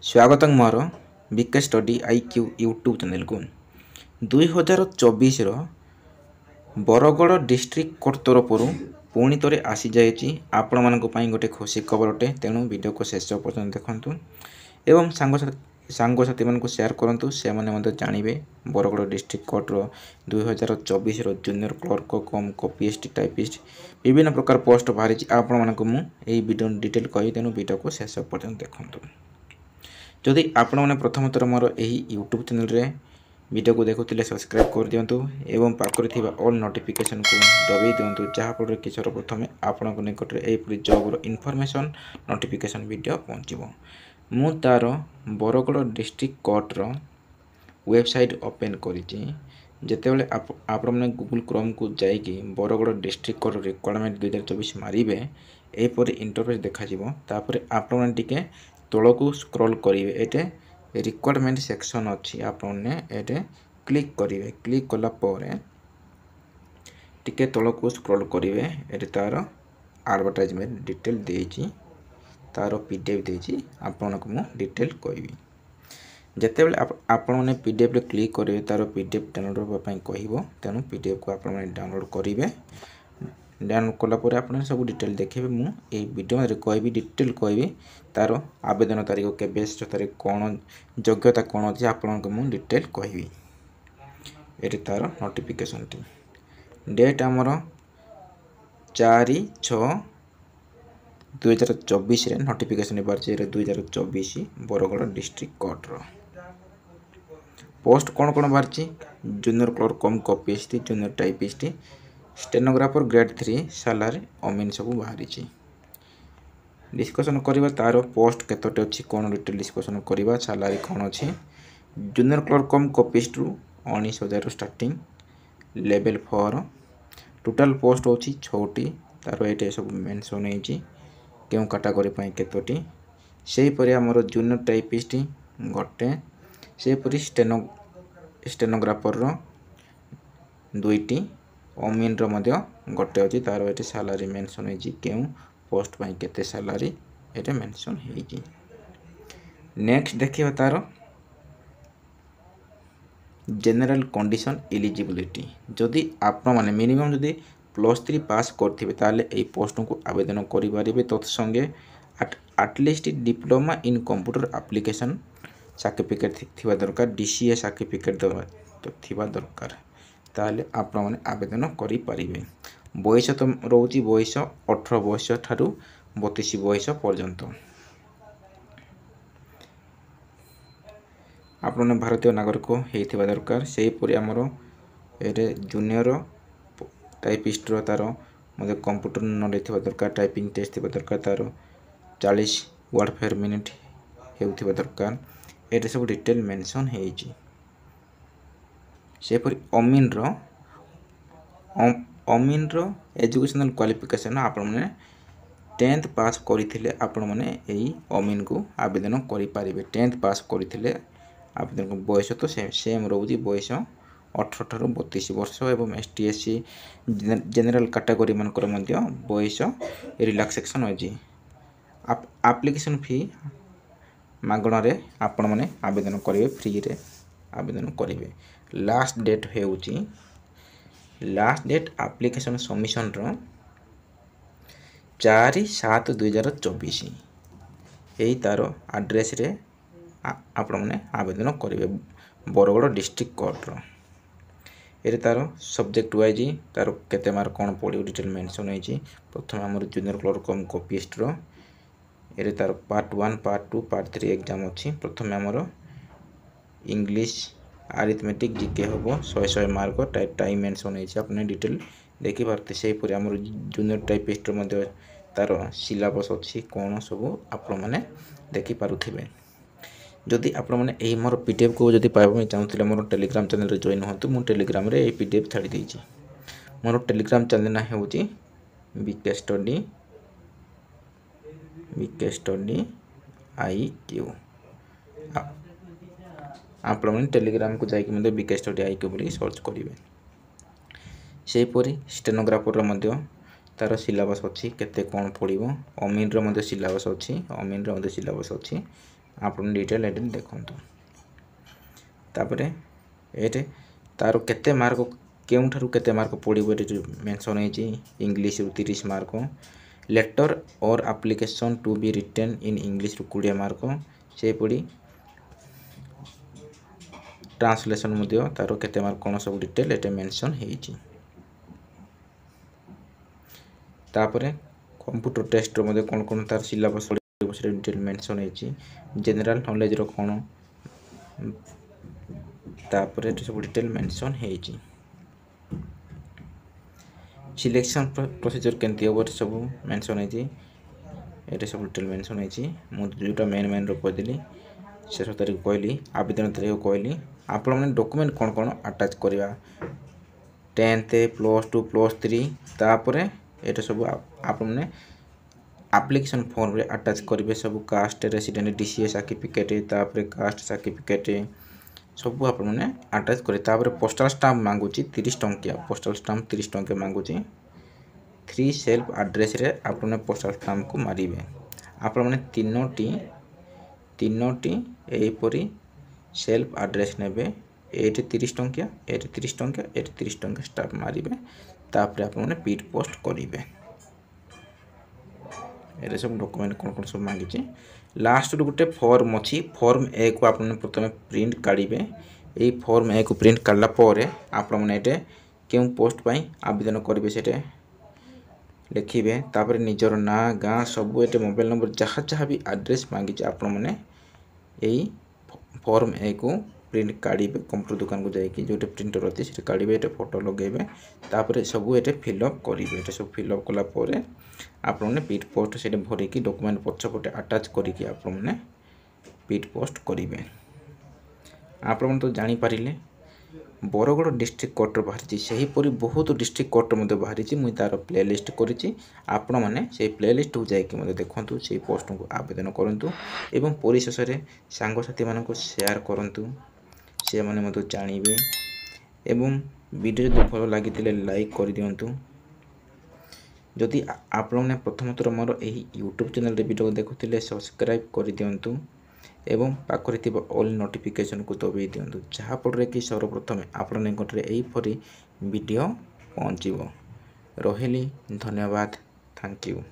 स्वागतम मोर BK study IQ YouTube channel को 2024 बरगड़ डिस्ट्रिक्ट कोर्ट तरफ पुणी थे आसी जाइए आपण मान गोटे खुशी खबर अटे। तेणु वीडियो को शेष पर्यटन देखूँ एवं सांगसाथी मान शेयर करूँ से मैंने जानवे बरगड़ डिस्ट्रिक्ट कोर्टर 2024 junior clerk cum copyist typist विभिन्न प्रकार पोस्ट बाहरी आपण मानक मुझे वीडियो डिटेल कही। तेणु वीडियो को शेष पर्यटन देखूँ। जदि आपण मैंने प्रथम थर मोर यही यूट्यूब चैनल रे वीडियो को देखुले सब्सक्राइब कर दिंतु एवं पाखरे थिबा ऑल नोटिफिकेशन को दबाई दिंतु जहाँफल किछर प्रथम आपण निकट में यहपरी जॉब इनफॉरमेशन नोटिफिकेशन वीडियो पहुँचो। मु तार बरगड़ डिस्ट्रिक्ट कोर्टर वेबसाइट ओपन करिछि। जेतेबेले आपण मैंने गूगल क्रोम को जाइए बरगड़ डिस्ट्रिक्ट कोर्ट रिक्वायरमेंट 2024 मारिबे एपरी इंटरफेस देखा तापर आपण टिके तल को स्क्रॉल करेंगे। ये रिक्वायरमेंट सेक्शन अच्छी आपने ये क्लिक करेंगे। क्लिक कलापर टिके तल को स्क्रॉल करेंगे। ये तार एडवर्टाइजमेंट डिटेल देछि तार पीडीएफ देछि आपन को मु डिटेल कहबी। जेतेबेले आपण मैंने पीडीएफ रे क्लिक करेंगे तार पीडीएफ डाउनलोड करबा कहबो। तेणु पीडीएफ को आपण मैंने डाउनलोड करेंगे। डाउनलोड कलापर आपने सब डिटेल देखिए। मुझे वीडियो में कहबी डिटेल कहबी तार आवेदन तारीख के तारीख कौन योग्यता कौन अच्छी आपण को मुझे डिटेल कहबी। ये तार नोटिफिकेशन टी डेट आमर 4/6/2024 नोटिफिकेशन बाहर 2024 बरगड़ डिस्ट्रिक्ट कोर्टर पोस्ट कौन कौन बाहर junior clerk cum copyist junior typist stenographer grade 3 salary अमीन सब बाहरी डिस्कसन करवा तार पोस्ट केतोटे अच्छी कौन डिटेल डिस्कसन करवा सैलरी कौन अच्छी junior clerk cum कॉपीस्ट 19,000 starting level 4 total post अच्छी 6टी तार ये सब मेंशन होती क्यों कैटेगरी केतोटी सेहीपरि आमर जूनियर टाइपिस्ट गोटे सेहीपरि स्टेनोग्राफर 2टी अमीन गोटे अच्छी तार ये सैलरी मेंशन होती क्यों पोस्ट पाई केते सैलरी ये मेंशन होती। नेक्स्ट देखिए तार जनरल कंडीशन एलिजिबिलिटी जदि आपण माने मिनिमम जदि +3 पास करथिबे ताले एई पोस्ट को आवेदन करि पारिबे। तत्संगे at least diploma in computer application certificate थिबा दरकार डीसीए सर्टिफिकेट थिबा दरकार ताले आपण माने आवेदन करि पारिबे। बयस तो रोची बयस 18 वर्ष ठारू 32 वर्ष पर्यंत आपने भारतीय नागरिक होता दरकार। से परि आमर ये जूनियर टाइपिस्ट तार मत कंप्यूटर नॉलेज थी दरकार टाइपिंग टेस्ट थी दरकार तार 40 वर्ड पर मिनिट होता दरकार। ये सब डिटेल मेंशन होती सेपरि अमीन एजुकेशनल क्वालिफिकेशन आपण मैंने 10th पास करते आपण मैंने यही अमीन को आवेदन करें। 10th पास करते आवेदन बयस तो सेम रोचे बयस 18 ठारू 32 वर्ष एवं ST SC जनरल कैटेगरी मानकर बयस रिलैक्सेशन अच्छी एप्लिकेशन फी मागणारे आपण मैंने आवेदन करेंगे फ्री रे आवेदन करेंगे। लास्ट डेट होउची लास्ट डेट एप्लिकेशन सबमिशन 4/7/2024 यही तार एड्रेस रे आपण मैंने आवेदन करेंगे बरगड़ डिस्ट्रिक्ट कोर्टर। ये तार सब्जेक्ट वाइज तार केते मार्क कौन पड़ो डिटेल मेंशन होती। प्रथम आम जूनियर क्लर्क कम कॉपीस्ट ये तार पार्ट 1 पार्ट 2 पार्ट 3 एग्जाम अच्छी। प्रथम आमर इंग्लिश आरिथमेटिक जीके हम 100 मार्क टाइम मेंशन होती अपने डिटेल देखी पारते। से परि आमर जूनियर टाइपिस्ट तार सिलेबस अच्छी कौन सब आपण मैंने देखी पारुथिबे। जदि आपण मैंने यही मोर पीडीएफ को जदि पाइबा चाहूँगे मोर टेलीग्राम चैनल रे जॉइन होतु। मु टेलीग्राम रे पीडीएफ छाड़ी देछि। मोर टेलीग्राम चैनल ना होची बीके स्टडी आईक्यू आपण मैंने टेलीग्राम को जाकि मतलब बीके स्टडी आईक्यू बोली सर्च करेंगे। सेहीपरि स्टेनोग्राफर तार सिलेबस अच्छी केते कौन पड़ो अमीन सिलेबस अच्छी अमीन सिलेबस अच्छी आपण डिटेल एटे देखंतु तापरे एटे तार केते मार्क केउठारु केते मार्क पड़िबो एटे मेंशन हेची इंग्लिश रु 30 mark letter or application to be written in English रु 20 मार्क से पड़ी ट्रांसलेशन मध्ये तार केते मार्क कोन सब डिटेल एटे मेंशन हेची तापरे कंप्यूटर टेस्ट मध्ये कोन कोन तार सिलेबस से डिटेल मेंशन हेची जनरल नॉलेज रो कोन तापरे सब डिटेल मेंशन हेची सिलेक्शन प्रोसीजर केनती ओवर सब मेंशन हेची एटे सब डिटेल मेंशन हेची मु जोटा मेन रो कहली शेष तारीख कहली आवेदन तारीख कहली आपण माने डॉक्यूमेंट कोन कोन अटैच करबा 10th +2 +3 तापरे एटा सब आपण माने एप्लिकेशन फॉर्म रे अटैच करिवे सब कास्ट रेसिडेंट डीसीए सर्टिफिकेट तापरे कास्ट सर्टिफिकेट सब आपण माने अटैच करी तापरे पोस्टल स्टाम्प मांगुची 30 टंकिया पोस्टल स्टाम्प 30 टंके मांगुची 3 सेल्फ एड्रेस रे आपण पोस्टल स्टाम्प को मारिवे आपण माने तीनोटी एई परी सेल्फ एड्रेस नेबे एटे 30 टंकिया एटे 30 टंकिया एटे 30 टंकिया स्टाम्प मारिवे तापरे आपण माने पीड पोस्ट करिवे एरे सब डॉक्यूमेंट कोन सब मांगी लास्ट गोटे फॉर्म अच्छी फॉर्म ए को आपने प्रथम प्रिंट काढ़े यही फॉर्म ए को प्रिंट काढ़ला आपण मैंने क्यों पोस्ट पाई आवेदन करेंगे से लिखे तापर निजर ना गाँ सब ये मोबाइल नंबर जहाँ जहाँ भी एड्रेस मांगी आपण मैंने यही फॉर्म ए को प्रिंट काढ़े कंप्यूटर दुकान को जाकि जो प्रिंटर अच्छी से काढ़े ये फोटो लगे तापर सब ये फिलअप करेंगे सब फिलअप कलापर आपने पीड पोस्ट से भरिकी डॉक्यूमेंट पछपटे अटैच करके आपने पीड पोस्ट करेंगे आपण तो जानीपारे बरगड़ डिस्ट्रिक्ट कोर्ट बाहरी से हीपरी बहुत डिस्ट्रिक्ट कोर्ट बाहरी मुझे तार प्ले लिस्ट करी आपण मैंने से प्ले लिस्ट को जाकि देखूँ से पोस्ट को आवेदन करूँ एवं परिशेष सांगसाथी मानक शेयर करूँ से मैंने जानवे एवं वीडियो जो भल लगी लाइक कर दिंतु जदि आपने प्रथम थर मोर यही यूट्यूब चैनल वीडियो देखुले सब्सक्राइब कर दिंतु एवं पाखरे ऑल नोटिफिकेशन को दबाई दिंतु जहाँफल कि सर्वप्रथम आपण निकटरे यहीपरी वीडियो पहुँचो रही धन्यवाद थैंक यू।